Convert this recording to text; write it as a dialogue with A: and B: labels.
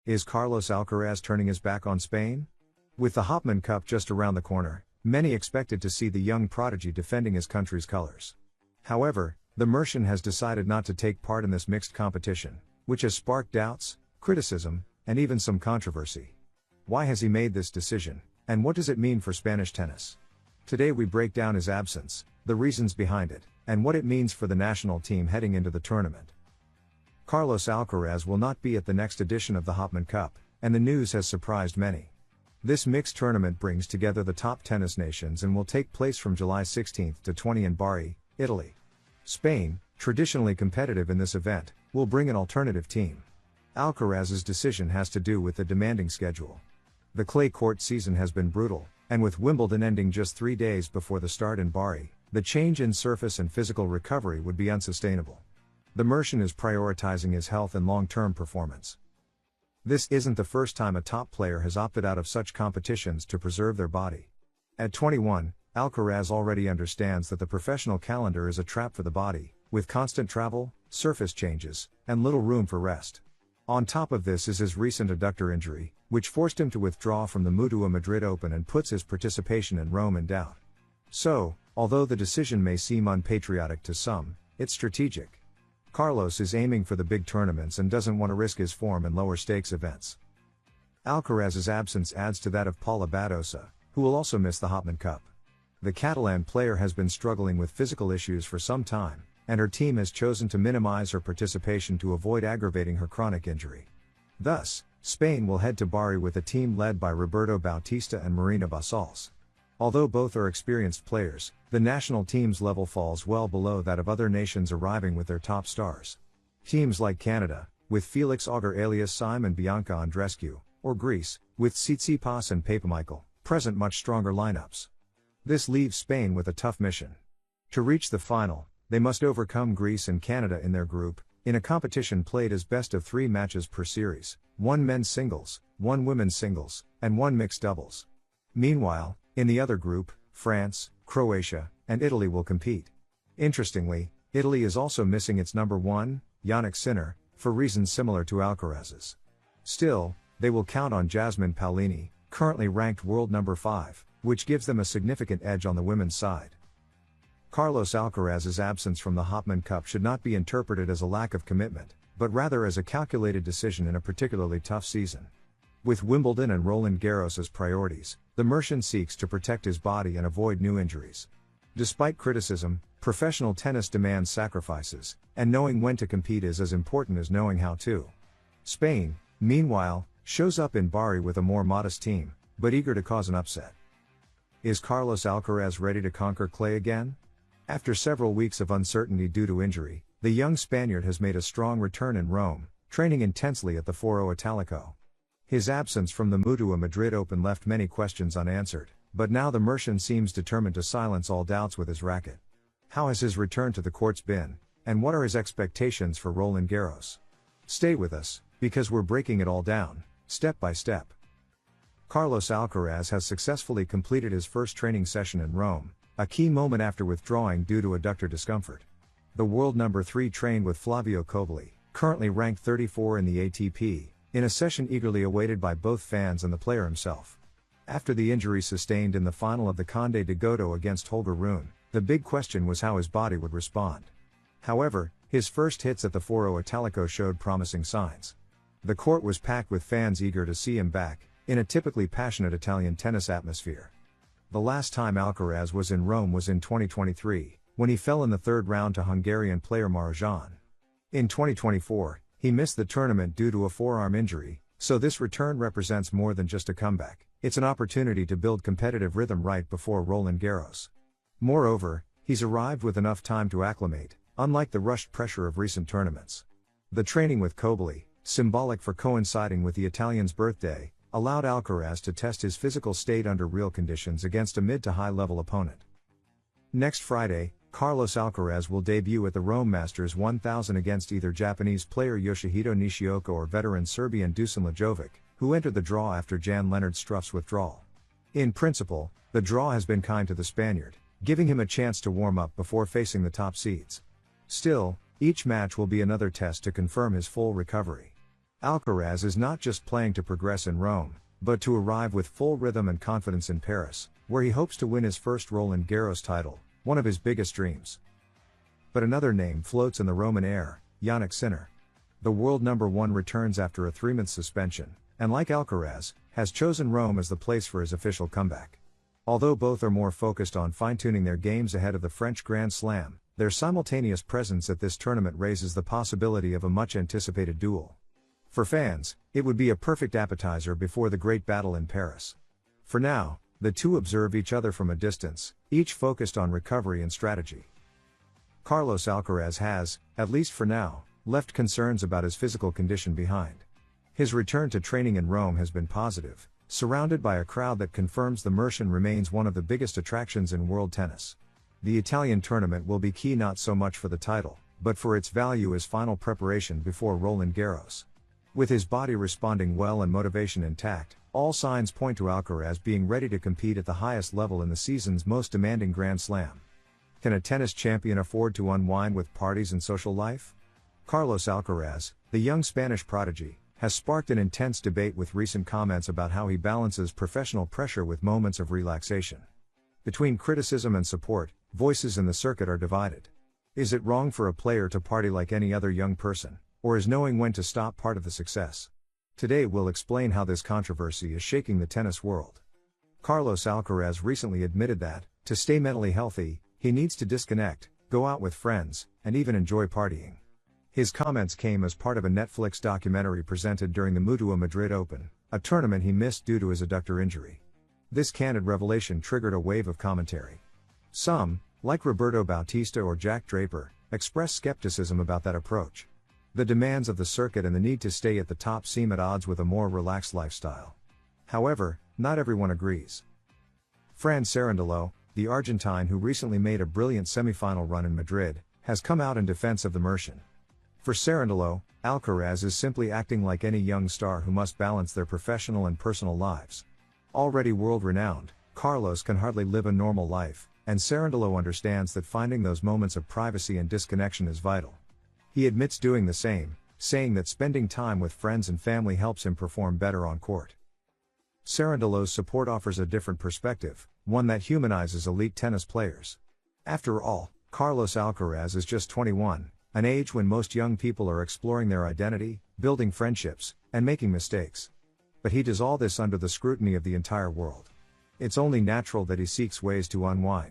A: Is Carlos Alcaraz turning his back on Spain? With the Hopman Cup just around the corner, many expected to see the young prodigy defending his country's colors. However, the Mercian has decided not to take part in this mixed competition, which has sparked doubts, criticism, and even some controversy. Why has he made this decision, and what does it mean for Spanish tennis? Today we break down his absence, the reasons behind it, and what it means for the national team heading into the tournament. Carlos Alcaraz will not be at the next edition of the Hopman Cup, and the news has surprised many. This mixed tournament brings together the top tennis nations and will take place from July 16 to 20 in Bari, Italy. Spain, traditionally competitive in this event, will bring an alternative team. Alcaraz's decision has to do with the demanding schedule. The clay court season has been brutal, and with Wimbledon ending just 3 days before the start in Bari, the change in surface and physical recovery would be unsustainable. The Mercian is prioritizing his health and long-term performance. This isn't the first time a top player has opted out of such competitions to preserve their body. At 21, Alcaraz already understands that the professional calendar is a trap for the body, with constant travel, surface changes, and little room for rest. On top of this is his recent adductor injury, which forced him to withdraw from the Mutua Madrid Open and puts his participation in Rome in doubt. So, although the decision may seem unpatriotic to some, it's strategic. Carlos is aiming for the big tournaments and doesn't want to risk his form in lower stakes events. Alcaraz's absence adds to that of Paula Badosa, who will also miss the Hopman Cup. The Catalan player has been struggling with physical issues for some time, and her team has chosen to minimize her participation to avoid aggravating her chronic injury. Thus, Spain will head to Bari with a team led by Roberto Bautista and Marina Basals. Although both are experienced players, the national team's level falls well below that of other nations arriving with their top stars. Teams like Canada, with Felix Auger-Aliassime and Bianca Andreescu, or Greece, with Tsitsipas and Papamichael, present much stronger lineups. This leaves Spain with a tough mission. To reach the final, they must overcome Greece and Canada in their group, in a competition played as best of 3 matches per series, 1 men's singles, 1 women's singles, and 1 mixed doubles. Meanwhile, in the other group, France, Croatia, and Italy will compete. Interestingly, Italy is also missing its number 1, Jannik Sinner, for reasons similar to Alcaraz's. Still, they will count on Jasmine Paolini, currently ranked world number 5, which gives them a significant edge on the women's side. Carlos Alcaraz's absence from the Hopman Cup should not be interpreted as a lack of commitment, but rather as a calculated decision in a particularly tough season. With Wimbledon and Roland Garros as priorities, the Mercian seeks to protect his body and avoid new injuries. Despite criticism, professional tennis demands sacrifices, and knowing when to compete is as important as knowing how to. Spain, meanwhile, shows up in Bari with a more modest team, but eager to cause an upset. Is Carlos Alcaraz ready to conquer clay again? After several weeks of uncertainty due to injury, the young Spaniard has made a strong return in Rome, training intensely at the Foro Italico. His absence from the Mutua Madrid Open left many questions unanswered, but now the Mercian seems determined to silence all doubts with his racket. How has his return to the courts been, and what are his expectations for Roland Garros? Stay with us, because we're breaking it all down, step by step. Carlos Alcaraz has successfully completed his first training session in Rome, a key moment after withdrawing due to adductor discomfort. The world number 3 trained with Flavio Cobolli, currently ranked 34 in the ATP, in a session eagerly awaited by both fans and the player himself. After the injury sustained in the final of the Conde de Godó against Holger Rune, the big question was how his body would respond. However, his first hits at the Foro Italico showed promising signs. The court was packed with fans eager to see him back, in a typically passionate Italian tennis atmosphere. The last time Alcaraz was in Rome was in 2023, when he fell in the 3rd round to Hungarian player Marozsan. In 2024, he missed the tournament due to a forearm injury, so this return represents more than just a comeback. It's an opportunity to build competitive rhythm right before Roland Garros. Moreover, he's arrived with enough time to acclimate, unlike the rushed pressure of recent tournaments. The training with Cobolli, symbolic for coinciding with the Italian's birthday, allowed Alcaraz to test his physical state under real conditions against a mid to high level opponent. Next Friday, Carlos Alcaraz will debut at the Rome Masters 1000 against either Japanese player Yoshihito Nishioka or veteran Serbian Dusan Lajovic, who entered the draw after Jan-Lennard Struff's withdrawal. In principle, the draw has been kind to the Spaniard, giving him a chance to warm up before facing the top seeds. Still, each match will be another test to confirm his full recovery. Alcaraz is not just playing to progress in Rome, but to arrive with full rhythm and confidence in Paris, where he hopes to win his first Roland Garros title, one of his biggest dreams. But another name floats in the Roman air, Jannik Sinner. The world number one returns after a 3-month suspension, and like Alcaraz, has chosen Rome as the place for his official comeback. Although both are more focused on fine-tuning their games ahead of the French Grand Slam, their simultaneous presence at this tournament raises the possibility of a much-anticipated duel. For fans, it would be a perfect appetizer before the great battle in Paris. For now, the two observe each other from a distance, each focused on recovery and strategy. Carlos Alcaraz has, at least for now, left concerns about his physical condition behind. His return to training in Rome has been positive, surrounded by a crowd that confirms the Mercian remains one of the biggest attractions in world tennis. The Italian tournament will be key not so much for the title, but for its value as final preparation before Roland Garros. With his body responding well and motivation intact, all signs point to Alcaraz being ready to compete at the highest level in the season's most demanding Grand Slam. Can a tennis champion afford to unwind with parties and social life? Carlos Alcaraz, the young Spanish prodigy, has sparked an intense debate with recent comments about how he balances professional pressure with moments of relaxation. Between criticism and support, voices in the circuit are divided. Is it wrong for a player to party like any other young person? Or is knowing when to stop part of the success? Today we'll explain how this controversy is shaking the tennis world. Carlos Alcaraz recently admitted that, to stay mentally healthy, he needs to disconnect, go out with friends, and even enjoy partying. His comments came as part of a Netflix documentary presented during the Mutua Madrid Open, a tournament he missed due to his adductor injury. This candid revelation triggered a wave of commentary. Some, like Roberto Bautista or Jack Draper, expressed skepticism about that approach. The demands of the circuit and the need to stay at the top seem at odds with a more relaxed lifestyle. However, not everyone agrees. Fran Cerundolo, the Argentine who recently made a brilliant semifinal run in Madrid, has come out in defense of the Mercian. For Cerundolo, Alcaraz is simply acting like any young star who must balance their professional and personal lives. Already world-renowned, Carlos can hardly live a normal life, and Cerundolo understands that finding those moments of privacy and disconnection is vital. He admits doing the same, saying that spending time with friends and family helps him perform better on court. Cerundolo's support offers a different perspective, one that humanizes elite tennis players. After all, Carlos Alcaraz is just 21, an age when most young people are exploring their identity, building friendships, and making mistakes. But he does all this under the scrutiny of the entire world. It's only natural that he seeks ways to unwind.